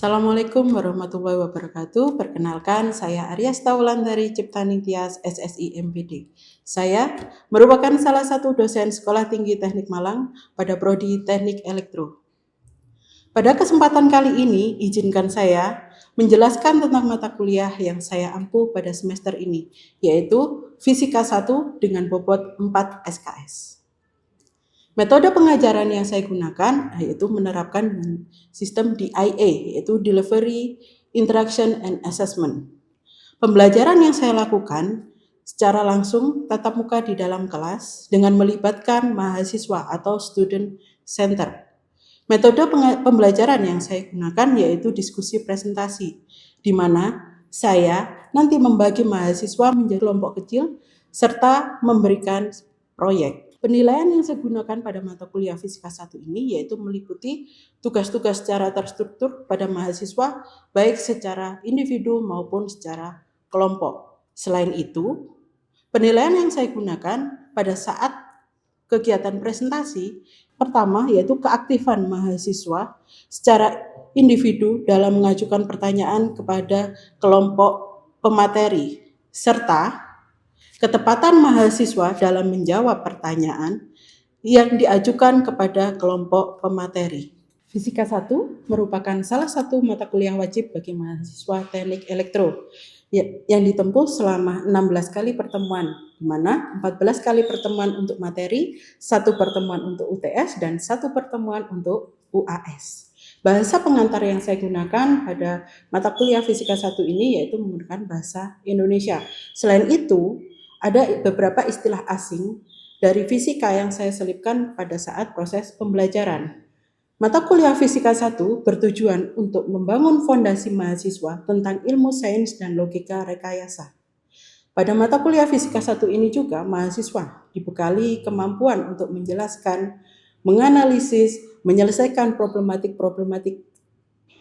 Assalamualaikum warahmatullahi wabarakatuh. Perkenalkan, saya Aryas Taulandari Ciptaning Tias, SSI MPD. Saya merupakan salah satu dosen Sekolah Tinggi Teknik Malang pada Prodi Teknik Elektro. Pada kesempatan kali ini, izinkan saya menjelaskan tentang mata kuliah yang saya ampuh pada semester ini, yaitu Fisika 1 dengan bobot 4 SKS. Metode pengajaran yang saya gunakan yaitu menerapkan dengan sistem DIA, yaitu Delivery, Interaction, and Assessment. Pembelajaran yang saya lakukan secara langsung tatap muka di dalam kelas dengan melibatkan mahasiswa atau student center. Metode pembelajaran yang saya gunakan yaitu diskusi presentasi, di mana saya nanti membagi mahasiswa menjadi kelompok kecil serta memberikan proyek. Penilaian yang saya gunakan pada mata kuliah Fisika 1 ini yaitu meliputi tugas-tugas secara terstruktur pada mahasiswa baik secara individu maupun secara kelompok. Selain itu, penilaian yang saya gunakan pada saat kegiatan presentasi pertama yaitu keaktifan mahasiswa secara individu dalam mengajukan pertanyaan kepada kelompok pemateri serta ketepatan mahasiswa dalam menjawab pertanyaan yang diajukan kepada kelompok pemateri. Fisika 1 merupakan salah satu mata kuliah wajib bagi mahasiswa teknik elektro yang ditempuh selama 16 kali pertemuan, di mana 14 kali pertemuan untuk materi, 1 pertemuan untuk UTS, dan 1 pertemuan untuk UAS. Bahasa pengantar yang saya gunakan pada mata kuliah Fisika 1 ini yaitu menggunakan bahasa Indonesia. Selain itu, ada beberapa istilah asing dari fisika yang saya selipkan pada saat proses pembelajaran. Mata kuliah Fisika 1 bertujuan untuk membangun fondasi mahasiswa tentang ilmu sains dan logika rekayasa. Pada mata kuliah Fisika 1 ini juga mahasiswa dibekali kemampuan untuk menjelaskan, menganalisis, menyelesaikan problematik-problematik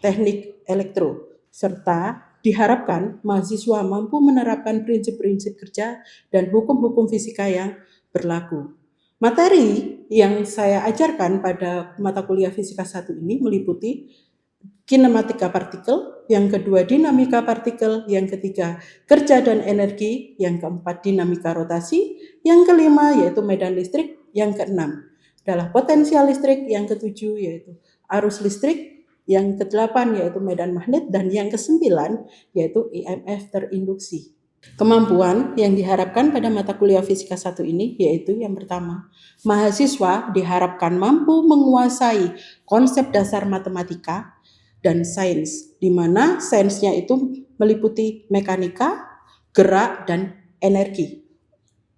teknik elektro, serta diharapkan mahasiswa mampu menerapkan prinsip-prinsip kerja dan hukum-hukum fisika yang berlaku. Materi yang saya ajarkan pada mata kuliah Fisika 1 ini meliputi kinematika partikel, yang kedua dinamika partikel, yang ketiga kerja dan energi, yang keempat dinamika rotasi, yang kelima yaitu medan listrik, yang keenam adalah potensial listrik, yang ketujuh yaitu arus listrik, yang ke-8 yaitu medan magnet, dan yang ke-9 yaitu IMF terinduksi. Kemampuan yang diharapkan pada mata kuliah Fisika 1 ini yaitu yang pertama, mahasiswa diharapkan mampu menguasai konsep dasar matematika dan sains, di mana sainsnya itu meliputi mekanika, gerak, dan energi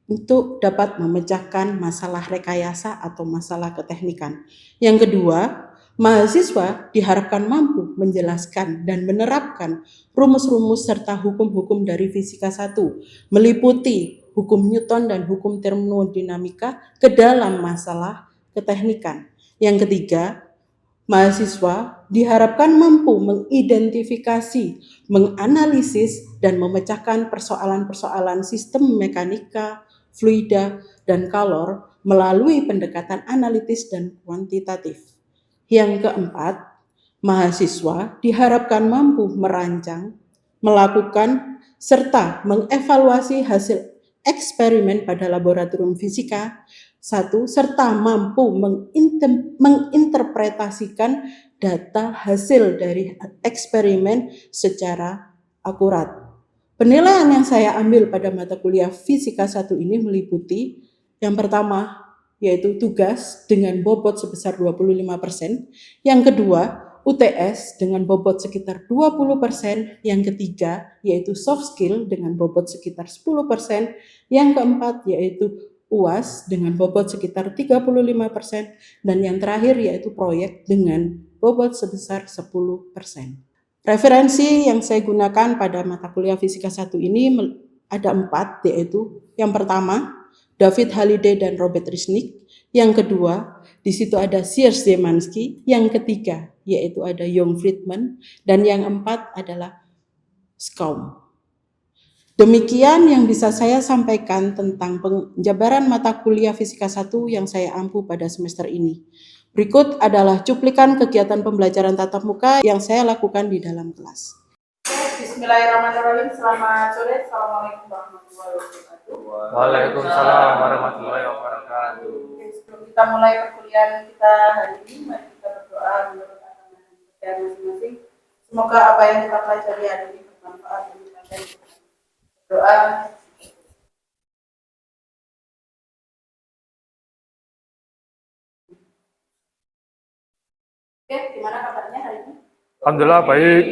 untuk dapat memecahkan masalah rekayasa atau masalah keteknikan. Yang kedua, mahasiswa diharapkan mampu menjelaskan dan menerapkan rumus-rumus serta hukum-hukum dari Fisika 1, meliputi hukum Newton dan hukum termodinamika ke dalam masalah keteknikan. Yang ketiga, mahasiswa diharapkan mampu mengidentifikasi, menganalisis, dan memecahkan persoalan-persoalan sistem mekanika, fluida, dan kalor melalui pendekatan analitis dan kuantitatif. Yang keempat, mahasiswa diharapkan mampu merancang, melakukan, serta mengevaluasi hasil eksperimen pada laboratorium fisika 1, serta mampu menginterpretasikan data hasil dari eksperimen secara akurat. Penilaian yang saya ambil pada mata kuliah Fisika 1 ini meliputi yang pertama, yaitu tugas dengan bobot sebesar 25%, yang kedua UTS dengan bobot sekitar 20%, yang ketiga yaitu soft skill dengan bobot sekitar 10%, yang keempat yaitu UAS dengan bobot sekitar 35%, dan yang terakhir yaitu proyek dengan bobot sebesar 10%. Referensi yang saya gunakan pada mata kuliah Fisika 1 ini ada 4, yaitu yang pertama David Halliday dan Robert Resnick, yang kedua di situ ada Sears Zemansky, yang ketiga yaitu ada Young Friedman, dan yang empat adalah Schaum. Demikian yang bisa saya sampaikan tentang penjabaran mata kuliah Fisika 1 yang saya ampuh pada semester ini. Berikut adalah cuplikan kegiatan pembelajaran tatap muka yang saya lakukan di dalam kelas. Bismillahirrahmanirrahim. Selamat sore. Assalamualaikum warahmatullahi wabarakatuh. Waalaikumsalam warahmatullahi wabarakatuh. Sebelum kita mulai perkuliahan kita hari ini, mari kita berdoa menurut agama kita masing-masing. Semoga apa yang kita pelajari hari ini bermanfaat bagi kita. Doa. Oke, gimana kabarnya hari ini? Alhamdulillah baik.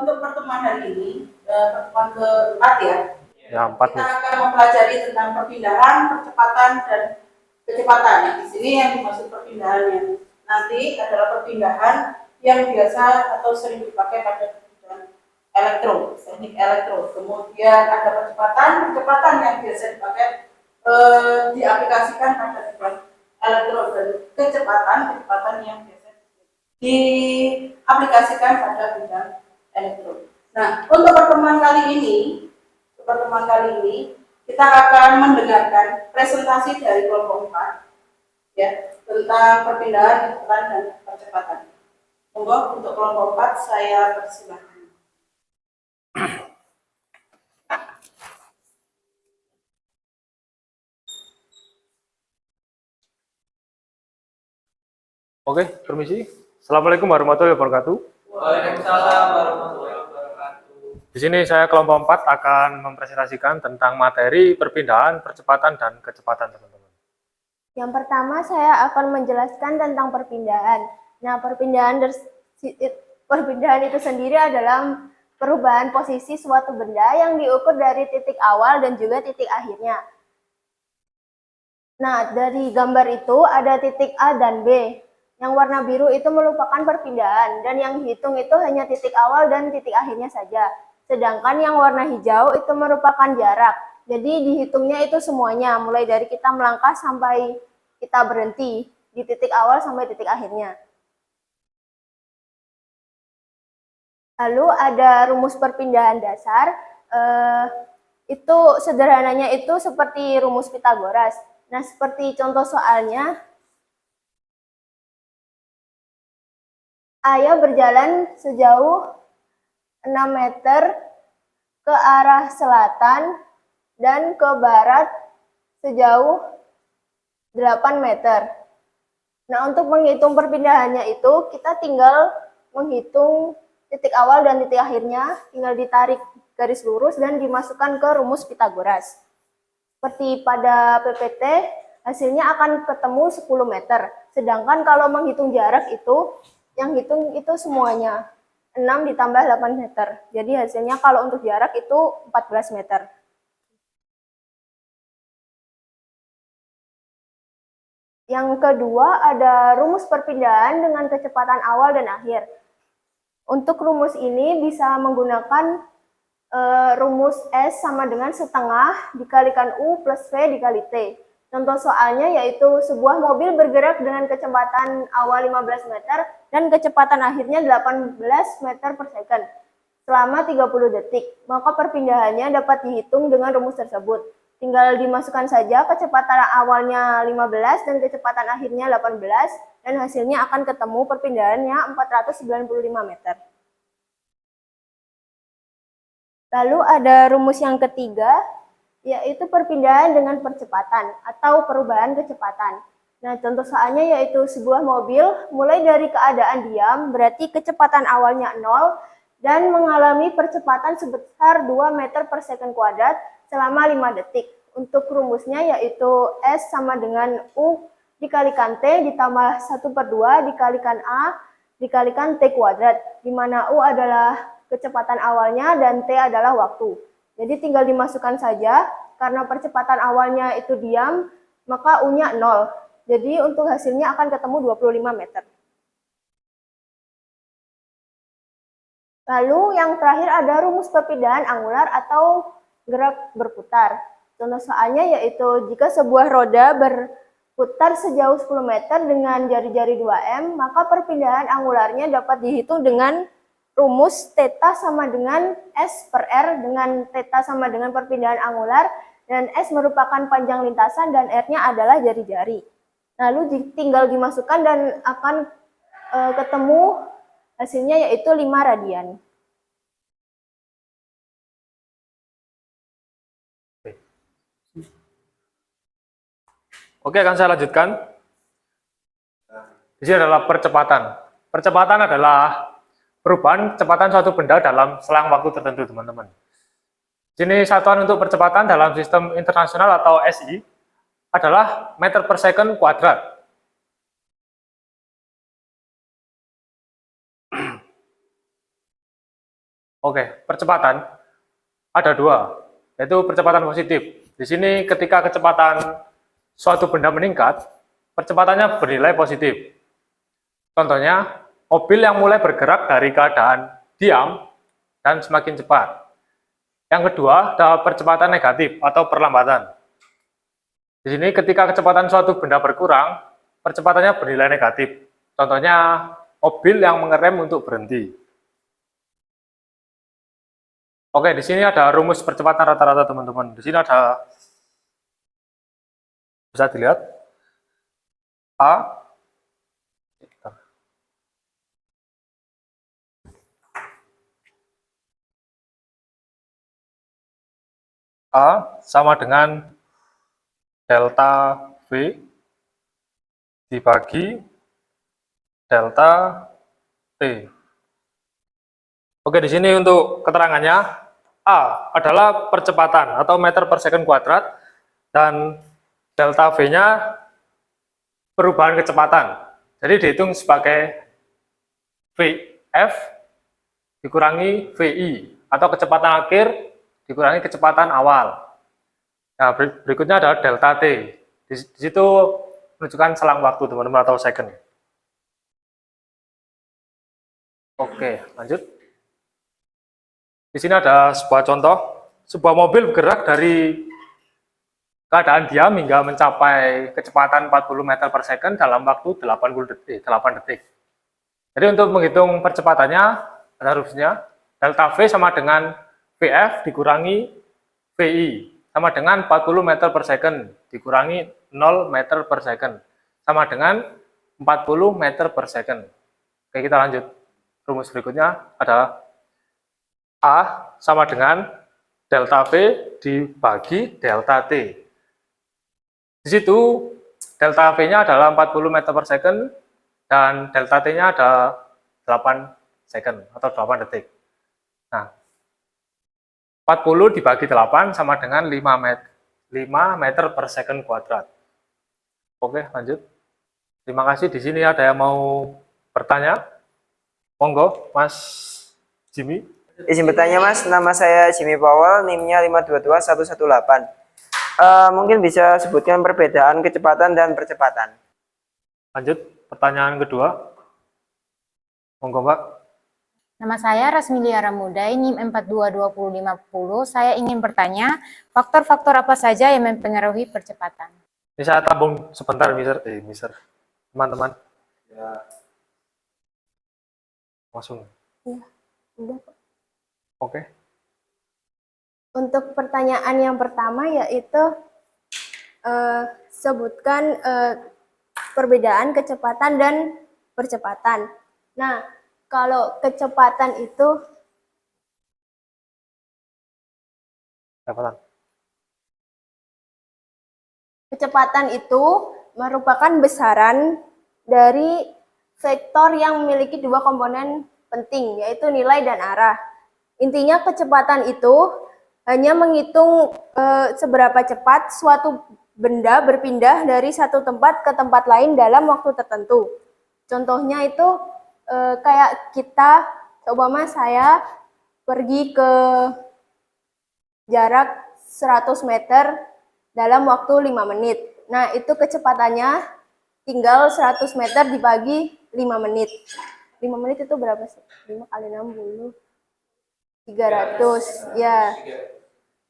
Untuk pertemuan hari ini, pertemuan keempat ya. Ya, 4 Kita akan mempelajari tentang perpindahan, percepatan, dan kecepatan. Di sini yang dimaksud perpindahan yang nanti adalah perpindahan yang biasa atau sering dipakai pada bidang elektro, teknik elektro. Kemudian ada percepatan yang biasa dipakai diaplikasikan pada bidang elektro, dan kecepatan yang biasa diaplikasikan pada bidang elektro. Nah, untuk pertemuan kali ini kita akan mendengarkan presentasi dari kelompok 4 ya, tentang perpindahan, kecepatan, dan percepatan. Monggo untuk kelompok 4 saya persilahkan. Oke, permisi. Assalamualaikum warahmatullahi wabarakatuh. Waalaikumsalam warahmatullahi wabarakatuh. Di sini saya kelompok 4 akan mempresentasikan tentang materi perpindahan, percepatan, dan kecepatan, teman-teman. Yang pertama saya akan menjelaskan tentang perpindahan. Nah, perpindahan itu sendiri adalah perubahan posisi suatu benda yang diukur dari titik awal dan juga titik akhirnya. Nah, dari gambar itu ada titik A dan B. Yang warna biru itu merupakan perpindahan, dan yang dihitung itu hanya titik awal dan titik akhirnya saja. Sedangkan yang warna hijau itu merupakan jarak. Jadi dihitungnya itu semuanya, mulai dari kita melangkah sampai kita berhenti di titik awal sampai titik akhirnya. Lalu ada rumus perpindahan dasar. Itu sederhananya itu seperti rumus Pitagoras. Nah, seperti contoh soalnya, Ayah berjalan sejauh 6 meter ke arah selatan dan ke barat sejauh 8 meter. Nah, untuk menghitung perpindahannya itu, kita tinggal menghitung titik awal dan titik akhirnya, tinggal ditarik garis lurus dan dimasukkan ke rumus Pitagoras. Seperti pada PPT, hasilnya akan ketemu 10 meter. Sedangkan kalau menghitung jarak itu, yang hitung itu semuanya 6 ditambah 8 meter. Jadi hasilnya kalau untuk jarak itu 14 meter. Yang kedua ada rumus perpindahan dengan kecepatan awal dan akhir. Untuk rumus ini bisa menggunakan rumus S sama dengan setengah dikalikan U plus V dikali T. Contoh soalnya yaitu sebuah mobil bergerak dengan kecepatan awal 15 meter dan kecepatan akhirnya 18 meter per second selama 30 detik. Maka perpindahannya dapat dihitung dengan rumus tersebut. Tinggal dimasukkan saja kecepatan awalnya 15 dan kecepatan akhirnya 18 dan hasilnya akan ketemu perpindahannya 495 meter. Lalu ada rumus yang ketiga, yaitu perpindahan dengan percepatan atau perubahan kecepatan. Nah, contoh soalnya yaitu sebuah mobil mulai dari keadaan diam, berarti kecepatan awalnya 0, dan mengalami percepatan sebesar 2 meter per second kuadrat selama 5 detik. Untuk rumusnya yaitu S sama dengan U dikalikan T ditambah 1/2 dikalikan A dikalikan T kuadrat, di mana U adalah kecepatan awalnya dan T adalah waktu. Jadi tinggal dimasukkan saja, karena percepatan awalnya itu diam, maka U-nya 0. Jadi untuk hasilnya akan ketemu 25 meter. Lalu yang terakhir ada rumus perpindahan angular atau gerak berputar. Contoh soalnya yaitu jika sebuah roda berputar sejauh 10 meter dengan jari-jari 2M, maka perpindahan angularnya dapat dihitung dengan rumus theta sama dengan S per R, dengan theta sama dengan perpindahan angular, dan S merupakan panjang lintasan dan R-nya adalah jari-jari. Lalu tinggal dimasukkan dan akan ketemu hasilnya yaitu 5 radian. Oke, akan saya lanjutkan. Di sini adalah percepatan. Percepatan adalah perubahan kecepatan suatu benda dalam selang waktu tertentu, teman-teman. Jenis satuan untuk percepatan dalam sistem internasional atau SI adalah meter per second kuadrat. Oke, percepatan ada dua, yaitu percepatan positif. Di sini ketika kecepatan suatu benda meningkat, percepatannya bernilai positif. Contohnya, mobil yang mulai bergerak dari keadaan diam dan semakin cepat. Yang kedua adalah percepatan negatif atau perlambatan. Di sini ketika kecepatan suatu benda berkurang, percepatannya bernilai negatif. Contohnya, mobil yang mengerem untuk berhenti. Oke, di sini ada rumus percepatan rata-rata, teman-teman. Di sini ada, bisa dilihat, A sama dengan delta V dibagi delta T. Oke, di sini untuk keterangannya, A adalah percepatan atau meter per second kuadrat, dan delta V-nya perubahan kecepatan. Jadi dihitung sebagai VF dikurangi VI, atau kecepatan akhir dikurangi kecepatan awal. Nah, berikutnya adalah delta T. Di situ menunjukkan selang waktu, teman-teman, atau second. Oke, lanjut. Di sini ada sebuah contoh. Sebuah mobil bergerak dari keadaan diam hingga mencapai kecepatan 40 meter per second dalam waktu 8 detik. Jadi untuk menghitung percepatannya, ada rumusnya, delta V sama dengan VF dikurangi VI, sama dengan 40 meter per second dikurangi 0 meter per second, sama dengan 40 meter per second. Oke, kita lanjut. Rumus berikutnya adalah A sama dengan delta V dibagi delta T. Di situ delta V-nya adalah 40 meter per second dan delta T-nya ada 8 second atau 8 detik. Nah, 40 dibagi 8 sama dengan 5 meter per second kuadrat. Oke, lanjut. Terima kasih. Di sini ada yang mau bertanya? Monggo, Mas Jimmy. Izin bertanya, Mas. Nama saya Jimmy Powell, NIM-nya 522118. Mungkin bisa sebutkan perbedaan kecepatan dan percepatan. Lanjut, pertanyaan kedua. Monggo, Mbak. Nama saya Rasmilia Ramudai, NIM 422050. Saya ingin bertanya, faktor-faktor apa saja yang mempengaruhi percepatan? Ini saya tabung sebentar, Mister. Teman-teman. Ya. Langsung. Iya, udah. Oke. Untuk pertanyaan yang pertama yaitu sebutkan perbedaan kecepatan dan percepatan. Nah, kalau kecepatan itu merupakan besaran dari vektor yang memiliki dua komponen penting, yaitu nilai dan arah. Intinya kecepatan itu hanya menghitung seberapa cepat suatu benda berpindah dari satu tempat ke tempat lain dalam waktu tertentu. Contohnya itu kayak kita, seumpama saya pergi ke jarak 100 meter dalam waktu 5 menit. Nah, itu kecepatannya tinggal 100 meter dibagi 5 menit. 5 menit itu berapa sih? 5 kali 60. 300. Ya.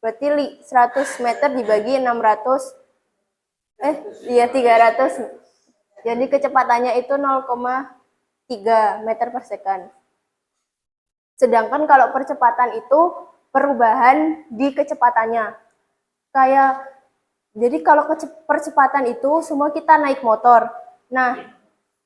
Berarti 100 meter dibagi 600. 300. Jadi kecepatannya itu 0,3 meter per second. Sedangkan kalau percepatan itu perubahan di kecepatannya. Kayak Jadi kalau percepatan itu semua kita naik motor. Nah,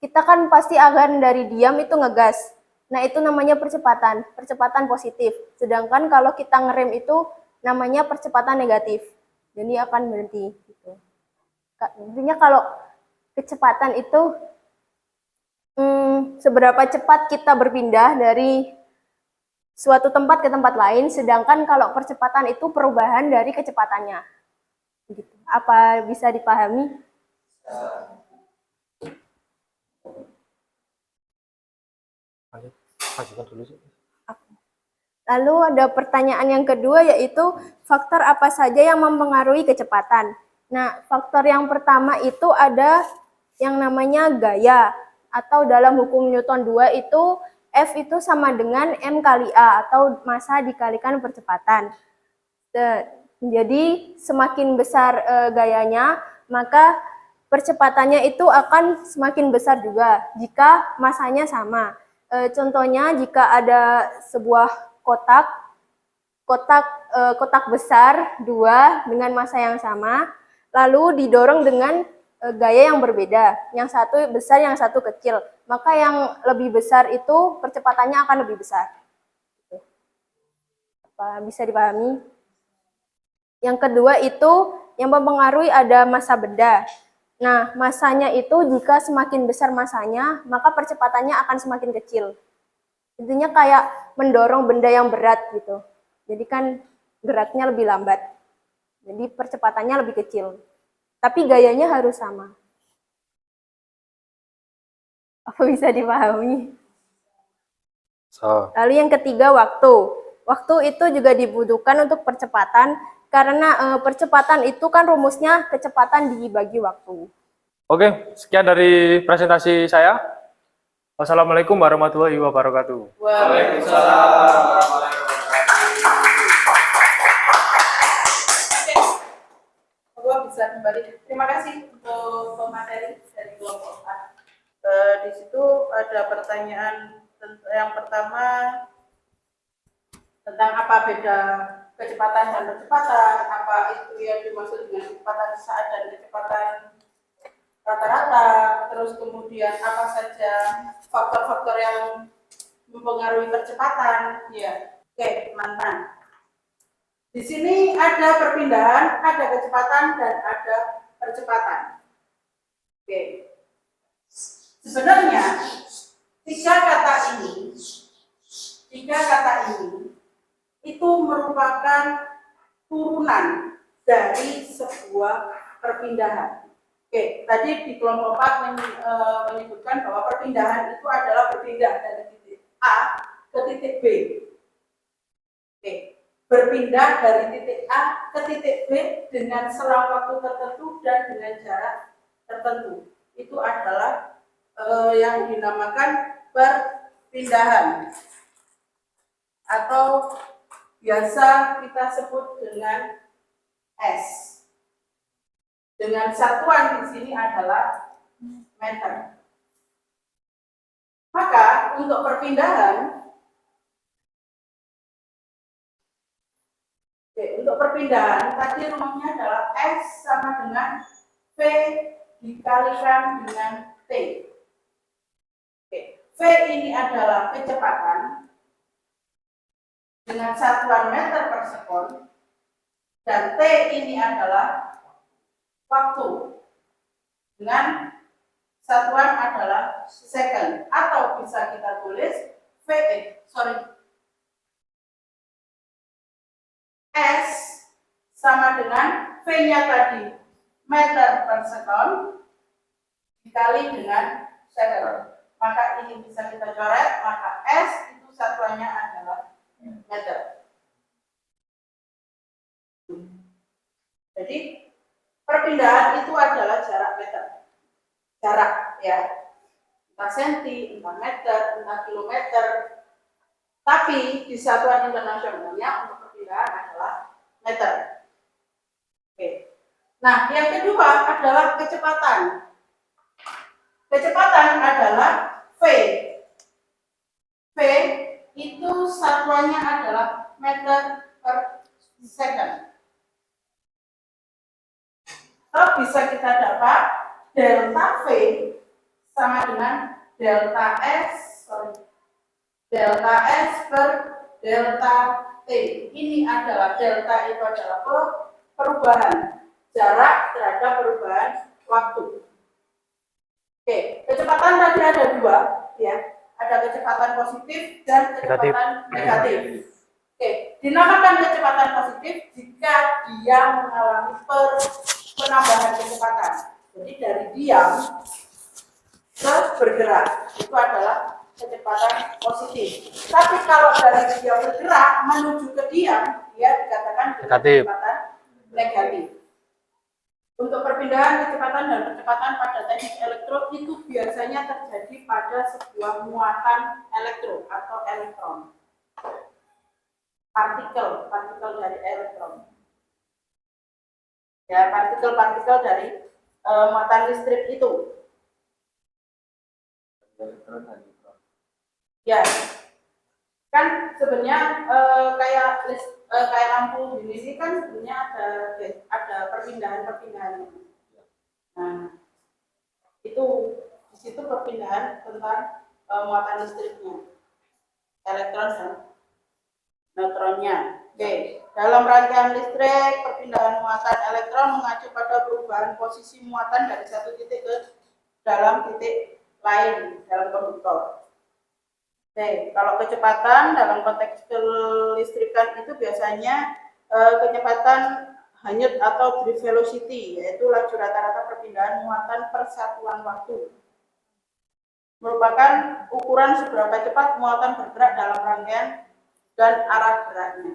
kita kan pasti akan dari diam itu ngegas. Nah, itu namanya percepatan positif. Sedangkan kalau kita ngerem itu namanya percepatan negatif. Jadi akan berhenti gitu. Intinya kalau kecepatan itu seberapa cepat kita berpindah dari suatu tempat ke tempat lain, sedangkan kalau percepatan itu perubahan dari kecepatannya. Gitu. Apa bisa dipahami? Lanjutkan dulu sih. Lalu ada pertanyaan yang kedua, yaitu faktor apa saja yang mempengaruhi kecepatan. Nah, faktor yang pertama itu ada yang namanya gaya, atau dalam hukum Newton 2 itu F itu sama dengan M kali A, atau massa dikalikan percepatan. Jadi semakin besar gayanya, maka percepatannya itu akan semakin besar juga jika massanya sama. Contohnya jika ada sebuah kotak besar dua dengan massa yang sama, lalu didorong dengan gaya yang berbeda, yang satu besar, yang satu kecil, maka yang lebih besar itu percepatannya akan lebih besar. Apa bisa dipahami? Yang kedua itu yang mempengaruhi ada massa benda. Nah, massanya itu jika semakin besar massanya, maka percepatannya akan semakin kecil. Intinya kayak mendorong benda yang berat gitu. Jadi kan geraknya lebih lambat. Jadi percepatannya lebih kecil. Tapi gayanya harus sama. Apa bisa dipahami? Lalu yang ketiga, waktu. Waktu itu juga dibutuhkan untuk percepatan, karena percepatan itu kan rumusnya kecepatan dibagi waktu. Oke, sekian dari presentasi saya. Wassalamualaikum warahmatullahi wabarakatuh. Waalaikumsalam warahmatullahi wabarakatuh. Gua bisa kembali. Terima kasih untuk pemateri dari kelompok A. Di situ ada pertanyaan yang pertama tentang apa beda kecepatan dan percepatan, apa itu yang dimaksud dengan kecepatan saat dan kecepatan rata-rata, terus kemudian apa saja faktor-faktor yang mempengaruhi percepatan. Ya, oke, teman-teman. Di sini ada perpindahan, ada kecepatan, dan ada percepatan. Oke. Sebenarnya tiga kata ini itu merupakan turunan dari sebuah perpindahan. Oke, tadi di kelompok 4 menyebutkan bahwa perpindahan itu adalah berpindah dari titik A ke titik B. Oke, berpindah dari titik A ke titik B dengan selang waktu tertentu dan dengan jarak tertentu. Itu adalah yang dinamakan perpindahan, atau biasa kita sebut dengan S. Dengan satuan di sini adalah meter. Maka untuk perpindahan, tadi rumusnya adalah S sama dengan V dikalikan dengan T. V ini adalah kecepatan dengan satuan meter per sekon, dan T ini adalah waktu dengan satuan adalah second, atau bisa kita tulis S sama dengan V-nya tadi meter per sekon dikali dengan second. Maka ini bisa kita coret, maka S itu satuannya adalah meter. Jadi perpindahan itu adalah jarak meter. Jarak ya, entah senti, entah meter, entah kilometer. Tapi di satuan internasionalnya untuk perpindahan adalah meter. Oke. Nah, yang kedua adalah kecepatan. Kecepatan adalah V. V itu satuannya adalah meter per second. bisa kita dapat delta V sama dengan delta S per delta T. Ini adalah delta itu adalah perubahan jarak terhadap perubahan waktu. Oke, kecepatan tadi ada dua, ya. Ada kecepatan positif dan kecepatan negatif. Oke, dinamakan kecepatan positif jika dia mengalami penambahan kecepatan. Jadi dari diam ke bergerak itu adalah kecepatan positif. Tapi kalau dari dia bergerak menuju ke diam, dia dikatakan kecepatan negatif. Untuk perpindahan kecepatan dan percepatan pada teknik elektro itu biasanya terjadi pada sebuah muatan elektro atau elektron. Partikel dari elektron. Ya, partikel dari muatan listrik itu. Ya, kan sebenarnya kayak lampu ini kan sebenarnya ada perpindahan. Nah, itu di situ perpindahan tentang muatan listriknya, elektron dan neutronnya. Oke, dalam rangkaian listrik, perpindahan muatan elektron mengacu pada perubahan posisi muatan dari satu titik ke dalam titik lain dalam konduktor. Oke, kalau kecepatan dalam konteks kelistrikan itu biasanya kecepatan hanyut atau drift velocity, yaitu laju rata-rata perpindahan muatan per satuan waktu. Merupakan ukuran seberapa cepat muatan bergerak dalam rangkaian dan arah geraknya.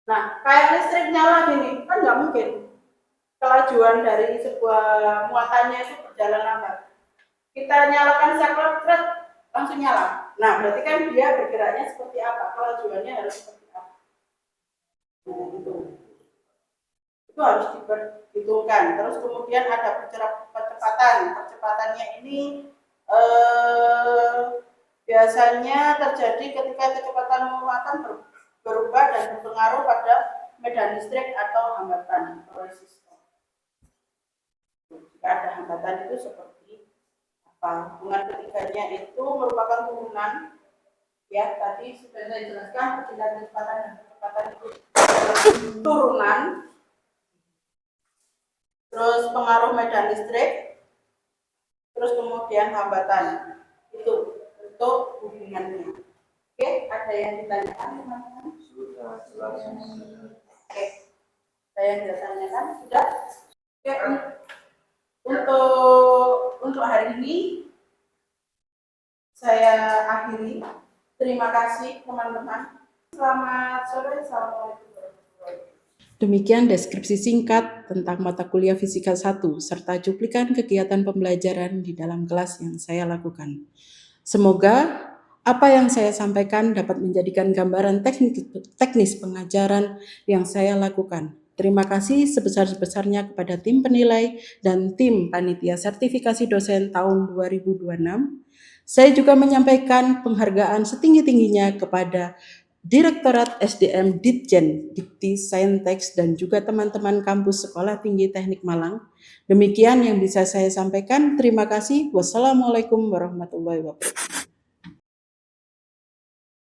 Nah, kayak listrik nyala gini, kan nggak mungkin kelajuan dari sebuah muatannya itu berjalan lambat. Kita nyalakan saklar, langsung nyala. Nah, berarti kan dia bergeraknya seperti apa? Kelajuannya harus seperti apa? Nah, itu harus diperhitungkan. Terus kemudian ada percepatan. Percepatannya ini biasanya terjadi ketika kecepatan muatan berubah dan berpengaruh pada medan listrik atau hambatan resistor. Jika ada hambatan itu seperti apa? Hubungan ketiganya itu merupakan turunan. Ya, tadi sudah saya jelaskan perpindahan kecepatan dan kecepatan itu turunan. Terus pengaruh medan listrik. Terus kemudian hambatan. Itu untuk hubungannya. Oke, ada yang ditanyakan teman-teman? Oke, ada yang ditanyakan? Sudah? Oke, untuk hari ini saya akhiri. Terima kasih teman-teman. Selamat sore. Assalamualaikum. Demikian deskripsi singkat tentang mata kuliah Fisika 1 serta cuplikan kegiatan pembelajaran di dalam kelas yang saya lakukan. Semoga apa yang saya sampaikan dapat menjadikan gambaran teknis pengajaran yang saya lakukan. Terima kasih sebesar-besarnya kepada tim penilai dan tim panitia sertifikasi dosen tahun 2026. Saya juga menyampaikan penghargaan setinggi-tingginya kepada Direktorat SDM Ditjen Dikti Saintex dan juga teman-teman kampus Sekolah Tinggi Teknik Malang. Demikian yang bisa saya sampaikan. Terima kasih. Wassalamualaikum warahmatullahi wabarakatuh.